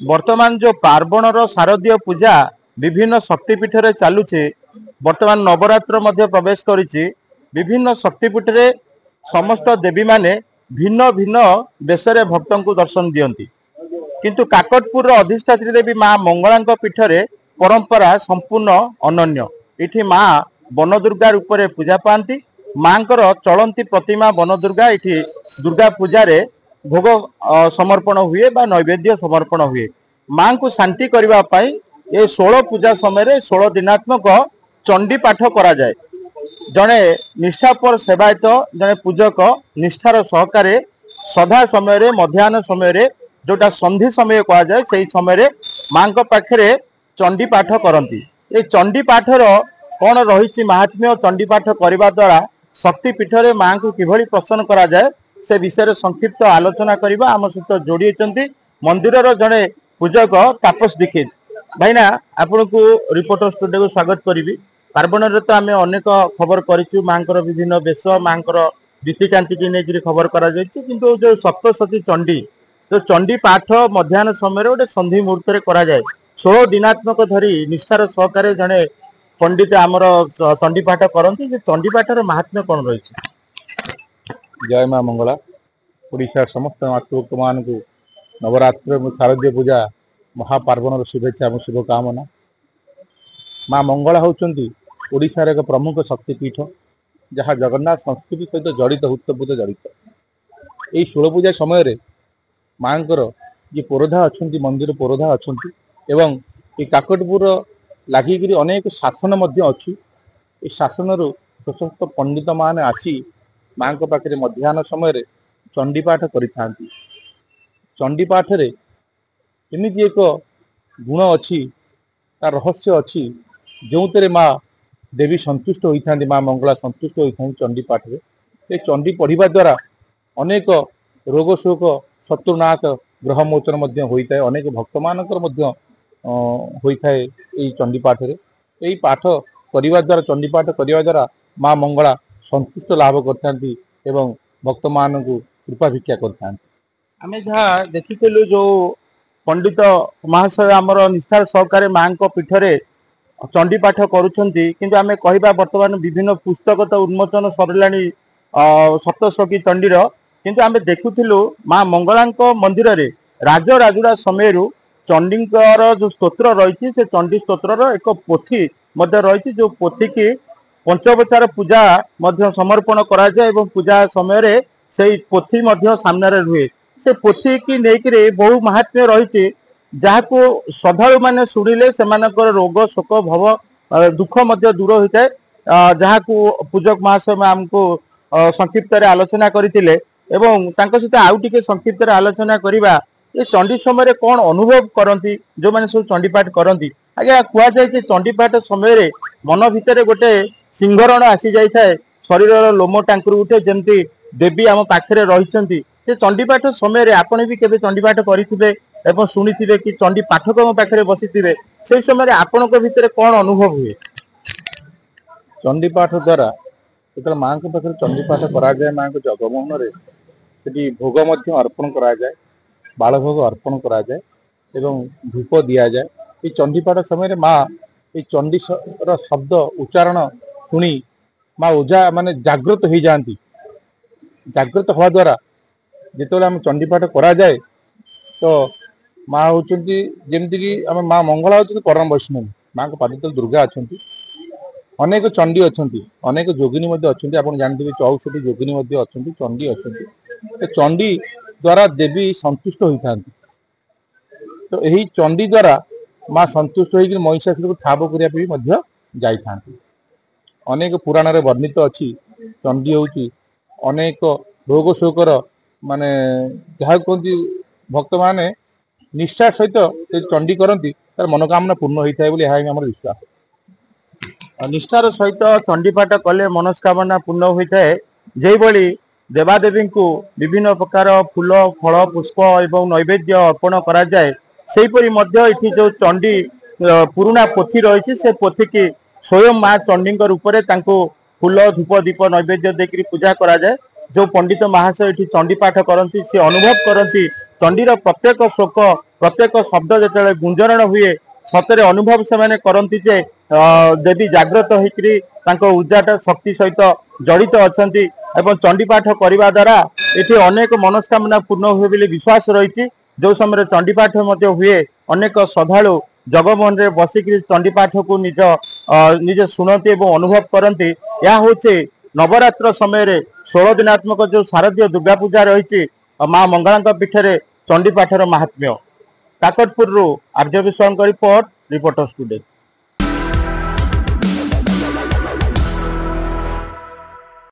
वर्तमान जो पार्वणर शारदीय पूजा विभिन्न शक्तिपीठ रे चलुचे वर्तमान नवरात्र मध्य प्रवेश करिछि विभिन्न शक्तिपीठ रे समस्त देवी माने भिन्न भिन्न देशरे भक्तों को दर्शन दियंती किंतु काकटपुर अधिष्ठात्री देवी माँ मंगला पीठ रे परंपरा संपूर्ण अनन्य इठी माँ बनदुर्गा रूप में पूजा पाती माँ चलती प्रतिमा बनदुर्गा इठी दुर्गा पूजा रे भोग समर्पण हुए बा नैवेद्य समर्पण हुए माँ को शांति करने ये 16 पूजा समय 16 दिनात्मक चंडी पाठ करा जाए जड़े निष्ठापर सेवायत जड़े पूजक निष्ठार सहकारे सदा समय मध्याह्न समय जोटा संधि समय कह जाए से समय माँ पाखे चंडी पाठ करती ये चंडी पाठर कौन रही महात्म्य चंडी पाठ करने द्वारा शक्तिपीठ में माँ को किभली प्रसन्न करा जाए से विषय संक्षिप्त आलोचना करबा आम सहित जोड़ी मंदिर जड़े पूजक तापस दीक्षित भाईना आपण को रिपोर्टर स्टूडियो को स्वागत करी पार्वण तो आम अनेक खबर करूँ माँ विभिन्न बेश माँ रीतिकांति की नहीं खबर करा किंतु जो सप्तशती चंडी जो चंडी पाठ मध्याह्न समय गोटे संधि मुहूर्त करा जाए 16 दिनात्मक धरी निष्ठार सहकारे जड़े पंडित आमर चंडी पाठ करती से चंडी पाठर महात्म्य कौन रही। जय माँ मंगला ओडिशा समस्त मातृभक्त मान को नवरात्र शारदीय पूजा महापार्वण शुभेच्छा और शुभकामना। माँ मंगला होती ओडिशार एक प्रमुख शक्तिपीठ जहाँ जगन्नाथ संस्कृति सहित जड़ित हूतपूत जड़ित यही 16 पूजा समय माँ जी पुरोधा अच्छा मंदिर पुरोधा अच्छा एवं ये काकटपुर लगिक अनेक शासन अच्छी शासन समस्त पंडित मान आसी माँ पाखे मध्याह्न समय चंडीपाठ करिथांती चंडीपाठ रे एमती एक गुण अच्छी तार रहस्य अच्छी जो तेरे माँ देवी संतुष्ट होता माँ मंगला संतुष्ट होता चंडीपाठ रे ये चंडी पढ़िबा द्वारा अनेक रोग शोक शत्रुनाश ग्रह मोचन होता है अनेक भक्त मानकर होता है यही चंडीपाठ रे यही पाठ करने द्वारा चंडीपाठ करने द्वारा माँ मंगला संतुष्ट लाभ करथांती एवं भक्त मान को कृपा भिक्षा आम जहाँ देखिलु जो पंडित महाशय आमर निष्ठार सहकारे माँ पीठरे चंडी पाठ करुछंती किंतु आमे कहिबा वर्तमान विभिन्न पुस्तक तो उन्मोचन सरलाणी सप्तशती चंडीर किंतु आमे देखुथिलु माँ मंगला मंदिर रे राजराजुड़ा समय चंडीकर जो स्तोत्र रही से चंडी स्तोत्र एक पोथी रही जो पोथी की पंचोपचार पूजा समर्पण करा जाए एवं पूजा समय से पोथी सामने रुहे से पोथी की लेकिन बहु महात्म्य रही जहाँ को श्रद्धालु मैंने शुणिले से रोग शोक भव दुख दूर होता है जहाँ को पूजक महाशय आमको संक्षिप्त आलोचना करते सहित आउ टे संक्षिप्त आलोचना करवा ये चंडी समय कौन अनुभव करती जो मैंने सब चंडीपाठ करती आज्ञा कहुए चंडीपाठ समय मन भितर गोटे सिंहरण आसी जाए शरीर लोम टांकुर उठे जमती देवी आम पाखे रही चंडीपाठ समय आपण भी केवे चंडीपाठ करेंगे एवं शुणी कि चंडी पाठक पाखे बसी से समय आपण भितर कौन अनुभव हुए। चंडीपाठ द्वारा जो माँ के पाखे चंडीपाठ करा जाए माँ को जगमोहन से भोग अर्पण करा जाए बाल भोग अर्पण करा जाए एवं धूप दि जाए ये चंडीपाठ समय माँ ये चंडी शब्द उच्चारण शुणी माँ ओझा माने जागृत हो जाती जागृत हवा द्वारा जिते आम चंडीपाठ करा जाए तो माँ होती जमती कि आम माँ मंगला होती परम वैष्णवी माँ को पाद तले दुर्गा अच्छा अनेक चंडी अच्छा अनेक जोगिनी अच्छा आप जानते 64 जोगिनी अच्छा चंडी अच्छा चंडी द्वारा देवी संतुष्ट होता तो यही चंडी द्वारा माँ संतुष्ट होकर महिषासुर को ठाब करने जाता अनेक पुराण रे वर्णित अच्छी चंडी होची अनेक रोग शोकर माने जहाँ कहती भक्त माने निष्ठा सहित चंडी करती तार मनोकामना पूर्ण होता है आम विश्वास निष्ठार सहित चंडीपाठ कले मनस्कामना पूर्ण होता है जेभली देवादेवी को विभिन्न प्रकार फूल फल पुष्प एवं नैवेद्य अर्पण करा जाए सेहीपरि मध्य जो चंडी पुराना पोथी रही से पोथी की स्वयं माँ चंडी रूप में फूल धूप दीप नैवेद्य देकर पूजा करा जाए जो पंडित महाशय चंडी पाठ करती सी अनुभव करती चंडीर प्रत्येक श्लोक प्रत्येक शब्द जो गुंजरण हुए सतरे अनुभव से करती जे देवी जाग्रत होकर उर्जाट शक्ति सहित जड़ित अच्छा एवं चंडीपाठ करने द्वारा ये अनेक मनस्कामना पूर्ण हुए बोली विश्वास रही। जो समय चंडीपाठ हुए अनेक श्रद्धालु जगमोहन रे बसिक चंडीपाठ को निजे शुणती और अनुभव करती। यह हूँ नवरात्र समय 16 दिनात्मक जो शारदीय दुर्गा पूजा रही माँ मंगला पीठे चंडीपाठर महात्म्य। काकटपुर आर्य विश्वास रिपोर्टर स्टूडेंट।